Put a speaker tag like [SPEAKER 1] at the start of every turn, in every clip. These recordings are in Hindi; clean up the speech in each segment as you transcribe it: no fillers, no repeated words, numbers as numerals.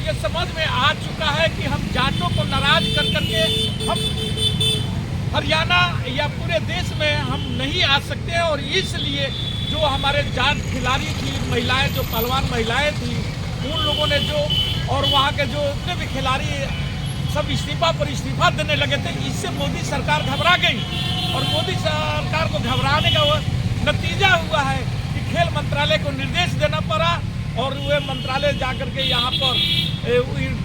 [SPEAKER 1] ये समझ में आ चुका है कि हम जाटों को नाराज कर करके हम हरियाणा या पूरे देश में हम नहीं आ सकते हैं। और इसलिए जो हमारे जाट खिलाड़ी थी, महिलाएं, जो पहलवान महिलाएं थी, उन लोगों ने जो और वहाँ के जो इतने भी खिलाड़ी सब इस्तीफा पर इस्तीफा देने लगे थे। इससे मोदी सरकार घबरा गई और मोदी सरकार को घबराने का नतीजा हुआ है कि खेल मंत्रालय को निर्देश देना पड़ा और वे मंत्रालय जाकर के यहाँ पर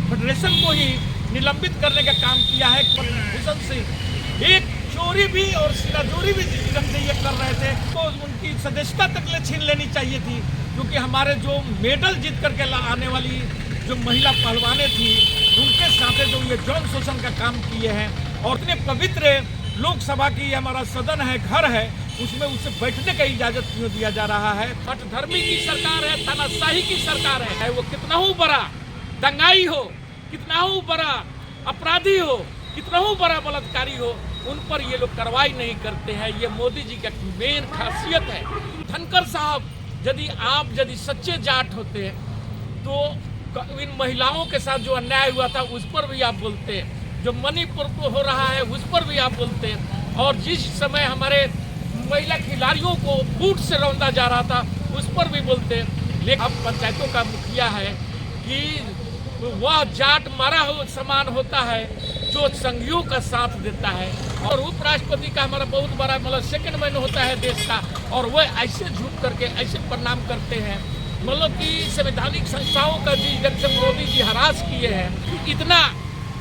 [SPEAKER 1] फेडरेशन को ही निलंबित करने का काम किया है। भूषण सिंह एक चोरी भी और सिराजोरी भी जिस ढंग से ये कर रहे थे तो उनकी सदस्यता तक ले छीन लेनी चाहिए थी, क्योंकि हमारे जो मेडल जीत करके आने वाली जो महिला पहलवानें थी उनके साथ जो ये यौन शोषण का काम किए हैं। और इतने पवित्र लोकसभा की हमारा सदन है, घर है, उसमें उसे बैठने का इजाजत क्यों दिया जा रहा है? हठधर्मी की सरकार है, तानाशाही की सरकार है। वो कितना हो बड़ा दंगाई हो, कितना हो बड़ा अपराधी हो, कितना हो बड़ा बलात्कारी हो, उन पर ये लोग कार्रवाई नहीं करते हैं। ये मोदी जी का मेन खासियत है। धनखड़ साहब, यदि सच्चे जाट होते तो इन महिलाओं के साथ जो अन्याय हुआ था उस पर भी आप बोलते, जो मणिपुर को हो रहा है उस पर भी आप बोलते, और जिस समय हमारे महिला खिलाड़ियों को बूट से रौंदा जा रहा था उस पर भी बोलते। लेकिन अब पंचायतों का मुखिया है कि वह जाट मारा हो समान होता है जो संघियों का साथ देता है। और उपराष्ट्रपति का हमारा बहुत बड़ा मतलब सेकंड मैन होता है देश का, और वह ऐसे झूठ करके ऐसे प्रणाम करते हैं मतलब कि संवैधानिक संस्थाओं का जिस ढंग से मोदी जी हरास किए हैं, इतना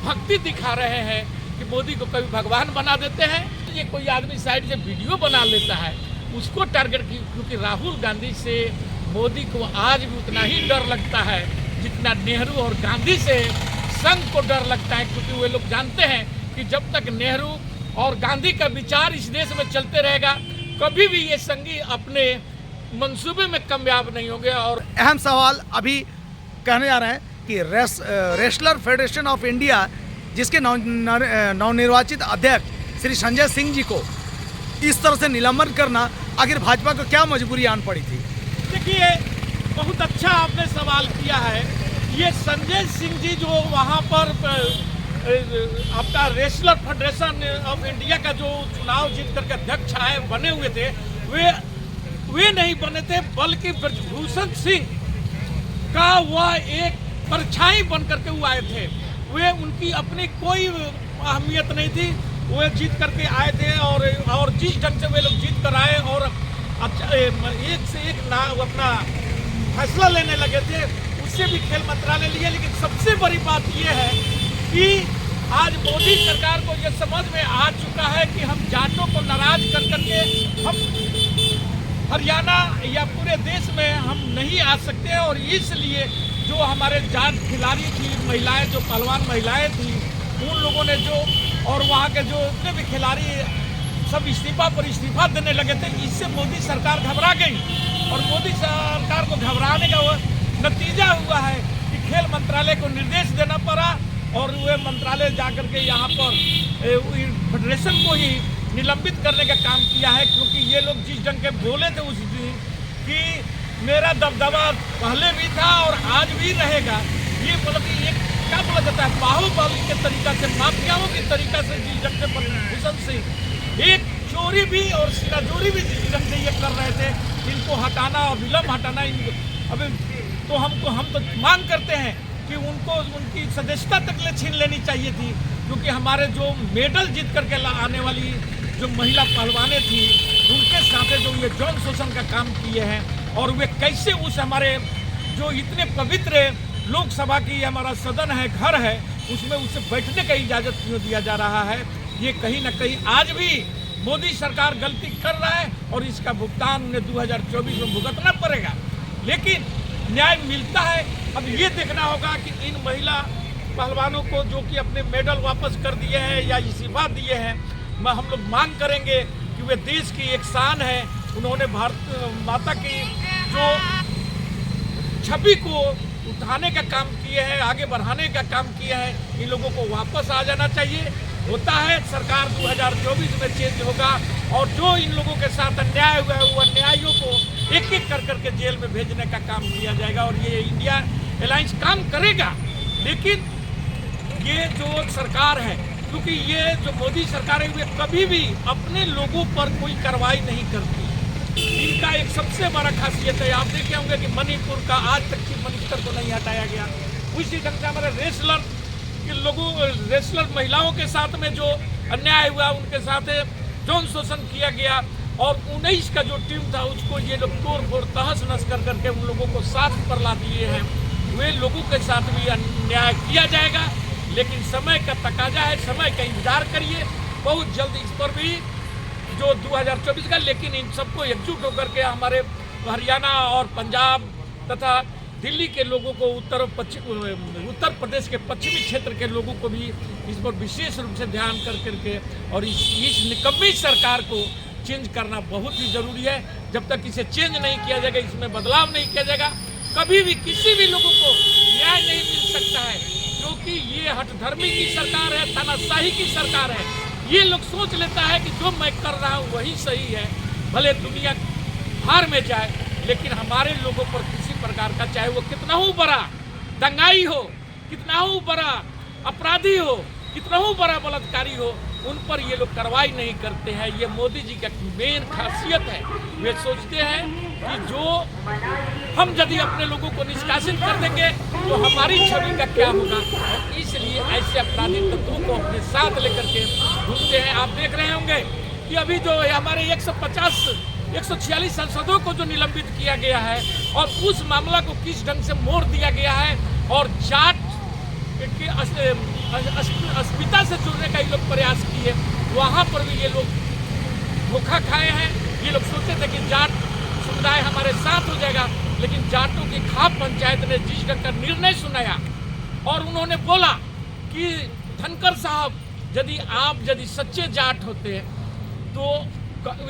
[SPEAKER 1] भक्ति दिखा रहे हैं कि मोदी को कभी भगवान बना देते हैं। ये कोई आदमी साइड से वीडियो बना लेता है उसको टारगेट की, क्योंकि राहुल गांधी से मोदी को आज भी उतना ही डर लगता है जितना नेहरू और गांधी से संघ को डर लगता है, क्योंकि वे लोग जानते हैं कि जब तक नेहरू और गांधी का विचार इस देश में चलते रहेगा कभी भी ये संघी अपने मंसूबे में कामयाब नहीं होंगे। और
[SPEAKER 2] अहम सवाल अभी कहने जा रहे हैं कि रेसलर फेडरेशन ऑफ इंडिया जिसके नवनिर्वाचित अध्यक्ष श्री संजय सिंह जी को इस तरह से निलंबन करना आखिर भाजपा को क्या मजबूरी आन पड़ी थी?
[SPEAKER 1] देखिए, बहुत अच्छा आपने सवाल किया है। ये संजय सिंह जी जो वहाँ पर आपका रेसलर फेडरेशन ऑफ इंडिया का जो चुनाव जीत करके अध्यक्ष आए बने हुए थे, वे नहीं बने थे, बल्कि ब्रजभूषण सिंह का वह एक परछाई बन करके वो आए थे। वे उनकी अपनी कोई अहमियत नहीं थी, वे जीत करके आए थे और जिस ढंग से वे लोग जीत कर आए और अच्छा एक से एक अपना फैसला लेने लगे थे, उससे भी खेल मंत्रालय लिए। लेकिन सबसे बड़ी बात यह है कि आज मोदी सरकार को यह समझ में आ चुका है कि हम जाटों को नाराज कर करके हम हरियाणा या पूरे देश में हम नहीं आ सकते हैं। और इसलिए जो हमारे जाट खिलाड़ी थी, महिलाएं, जो पहलवान महिलाएं थी, उन लोगों ने जो और वहाँ के जो इतने भी खिलाड़ी सब इस्तीफा पर इस्तीफा देने लगे थे। इससे मोदी सरकार घबरा गई और मोदी सरकार को घबराने का नतीजा हुआ है कि खेल मंत्रालय को निर्देश देना पड़ा और वे मंत्रालय जाकर के यहाँ पर फेडरेशन को ही निलंबित करने का काम किया है, क्योंकि ये लोग जिस ढंग के बोले थे उस दिन कि मेरा दबदबा पहले भी था और आज भी रहेगा, ये मतलब कि एक क्या बोला जाता है बाहुबली के तरीका से, माफियाओं के तरीका से जिस ढंग से भूषण सिंह एक चोरी भी और सिराजोरी भी जिस ढंग से ये कर रहे थे, इनको हटाना और विलम्ब हटाना। अभी तो हम तो मांग करते हैं कि उनको उनकी सदस्यता तक ले छीन लेनी चाहिए थी, क्योंकि हमारे जो मेडल जीत करके आने वाली जो महिला पहलवानें थी उनके साथ जो ये यौन शोषण का काम किए हैं। और वे कैसे उस हमारे जो इतने पवित्र लोकसभा की हमारा सदन है, घर है, उसमें उसे बैठने का इजाज़त क्यों दिया जा रहा है? ये कहीं ना कहीं आज भी मोदी सरकार गलती कर रहा है और इसका भुगतान उन्हें 2024 में भुगतना पड़ेगा। लेकिन न्याय मिलता है। अब ये देखना होगा कि इन महिला पहलवानों को जो कि अपने मेडल वापस कर दिए हैं या इस्तीफा दिए हैं, हम लोग मांग करेंगे कि वे देश की एक शान है। उन्होंने भारत माता की जो छवि को उठाने का काम किए हैं, आगे बढ़ाने का काम किया है, इन लोगों को वापस आ जाना चाहिए। होता है सरकार 2024 में चेंज होगा और जो इन लोगों के साथ अन्याय हुआ है वो अन्यायियों को एक एक कर करके जेल में भेजने का काम किया जाएगा। और ये इंडिया अलायंस काम करेगा लेकिन ये जो सरकार है, क्योंकि ये जो मोदी सरकार है, वे कभी भी अपने लोगों पर कोई कार्रवाई नहीं करती। इनका एक सबसे बड़ा खासियत है, आप देखे होंगे कि मणिपुर का आज तक चीफ मिनिस्टर को नहीं हटाया गया। उसी ढंग से हमारे रेसलर महिलाओं के साथ में जो अन्याय हुआ, उनके साथ यौन शोषण किया गया, और 19 का जो टीम था उसको ये लोग तोड़ फोड़ तहस नहस कर करके उन लोगों को साथ पर ला दिए हैं। वे लोगों के साथ भी अन्याय किया जाएगा, लेकिन समय का तकाजा है, समय का इंतजार करिए। बहुत जल्द इस पर भी जो 2024 का, लेकिन इन सबको एकजुट होकर के हमारे हरियाणा और पंजाब तथा दिल्ली के लोगों को, उत्तर प्रदेश के पश्चिमी क्षेत्र के लोगों को भी इस पर विशेष रूप से ध्यान कर करके और इस निकम्मी सरकार को चेंज करना बहुत ही जरूरी है। जब तक इसे चेंज नहीं किया जाएगा, इसमें बदलाव नहीं किया जाएगा, कभी भी किसी भी लोगों को न्याय नहीं मिल सकता है। क्योंकि ये हठधर्मी की सरकार है, तानाशाही की सरकार है। ये लोग सोच लेता है कि जो मैं कर रहा हूँ वही सही है, भले दुनिया हार में जाए, लेकिन हमारे लोगों पर किसी प्रकार का, चाहे वो कितना हो बड़ा दंगाई हो, कितना हो बड़ा अपराधी हो, कितना हो बड़ा बलात्कारी हो, उन पर ये लोग कार्रवाई नहीं करते हैं। ये मोदी जी का मेन खासियत है। वे सोचते हैं कि जो हम यदि अपने लोगों को निष्कासित कर देंगे तो हमारी छवि का क्या होगा, और इसलिए ऐसे अपराधी तत्वों को अपने साथ लेकर के घूमते हैं। आप देख रहे होंगे कि अभी जो हमारे 146 सांसदों को जो निलंबित किया गया है, और उस मामला को किस ढंग से मोड़ दिया गया है, और जाट के अस्मिता से जुड़ने का ये लोग प्रयास किए, वहाँ पर भी ये लोग धोखा खाए हैं। ये लोग सोचते थे कि जाट समुदाय हमारे साथ हो जाएगा, लेकिन जाटों की खाप पंचायत ने जिस ढंग का निर्णय सुनाया, और उन्होंने बोला कि धनखड़ साहब, यदि सच्चे जाट होते तो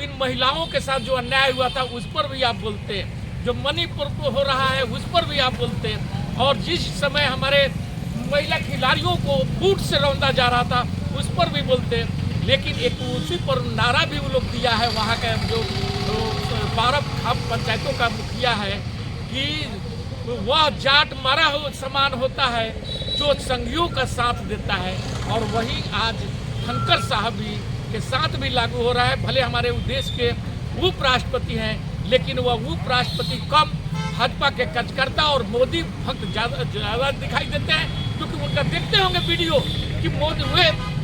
[SPEAKER 1] इन महिलाओं के साथ जो अन्याय हुआ था उस पर भी आप बोलते, जो मणिपुर को हो रहा है उस पर भी आप बोलते, और जिस समय हमारे महिला खिलाड़ियों को बूट से रौंदा जा रहा था उस पर भी बोलते। लेकिन एक उसी पर नारा भी वो लोग दिया है, वहाँ का जो 12 खाप पंचायतों का मुखिया है, कि वह जाट मारा हो समान होता है जो संघियों का साथ देता है, और वही आज धनखड़ साहब भी के साथ भी लागू हो रहा है। भले हमारे देश के उपराष्ट्रपति हैं, लेकिन वह उपराष्ट्रपति कम भाजपा के कार्यकर्ता और मोदी भक्त ज़्यादा दिखाई देते हैं, क्योंकि उनका देखते होंगे वीडियो कि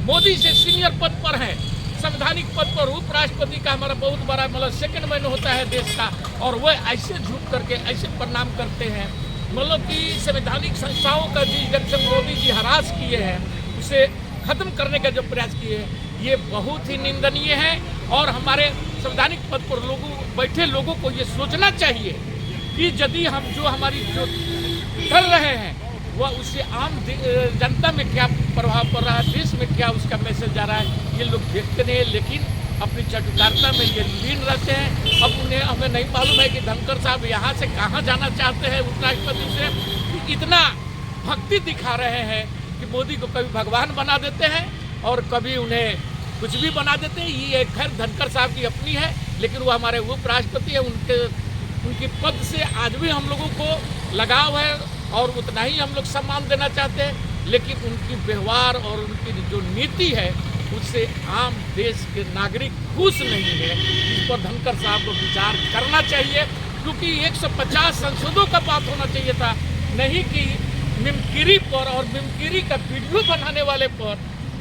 [SPEAKER 1] मोदी से सीनियर पद पर हैं, संवैधानिक पद पर। उपराष्ट्रपति का हमारा बहुत बड़ा मतलब सेकंड मैन होता है देश का, और वह ऐसे झुक करके ऐसे प्रणाम करते हैं, मतलब कि संवैधानिक संस्थाओं का जिस ढंग से मोदी जी हरास किए हैं, उसे खत्म करने का जो प्रयास किए हैं, ये बहुत ही निंदनीय है। और हमारे संवैधानिक पद पर बैठे लोगों को ये सोचना चाहिए कि यदि हम जो हमारी जो कर रहे हैं वह उससे आम जनता में क्या प्रभाव पड़ रहा है, देश में क्या उसका मैसेज जा रहा है, ये लोग देखते नहीं, लेकिन अपनी चटुकारिता में ये लीन रहते हैं। अब हमें नहीं मालूम है कि धनखड़ साहब यहाँ से कहाँ जाना चाहते हैं उपराष्ट्रपति से, इतना भक्ति दिखा रहे हैं कि मोदी को कभी भगवान बना देते हैं और कभी उन्हें कुछ भी बना देते हैं। ये खैर धनखड़ साहब की अपनी है, लेकिन वो हमारे उपराष्ट्रपति है, उनकी पद से आज भी हम लोगों को लगाव है और उतना ही हम लोग सम्मान देना चाहते हैं। लेकिन उनकी व्यवहार और उनकी जो नीति है उससे आम देश के नागरिक खुश नहीं है। इस पर धनखड़ साहब को विचार करना चाहिए, क्योंकि 150 संसदों का बात होना चाहिए था, नहीं कि मिमकिरी पर और मिमकिरी का वीडियो बनाने वाले पर।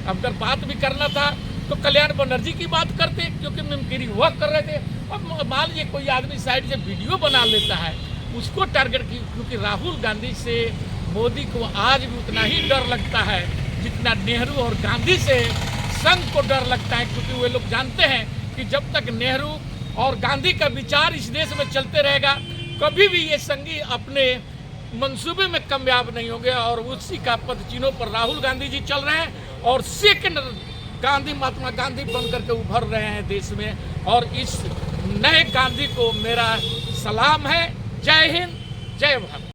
[SPEAKER 1] अगर बात भी करना था तो कल्याण बनर्जी की बात करते, क्योंकि मिमकिरी वह कर रहे थे। अब मान लीजिए कोई आदमी साइड से वीडियो बना लेता है, उसको टारगेट की, क्योंकि राहुल गांधी से मोदी को आज भी उतना ही डर लगता है जितना नेहरू और गांधी से संघ को डर लगता है, क्योंकि वे लोग जानते हैं कि जब तक नेहरू और गांधी का विचार इस देश में चलते रहेगा, कभी भी ये संघी अपने मंसूबे में कामयाब नहीं होंगे। और उसी का पद चिन्हों पर राहुल गांधी जी चल रहे हैं और सेकंड गांधी, महात्मा गांधी बन करके उभर रहे हैं देश में। और इस नए गांधी को मेरा सलाम है। जय हिंद, जय भारत।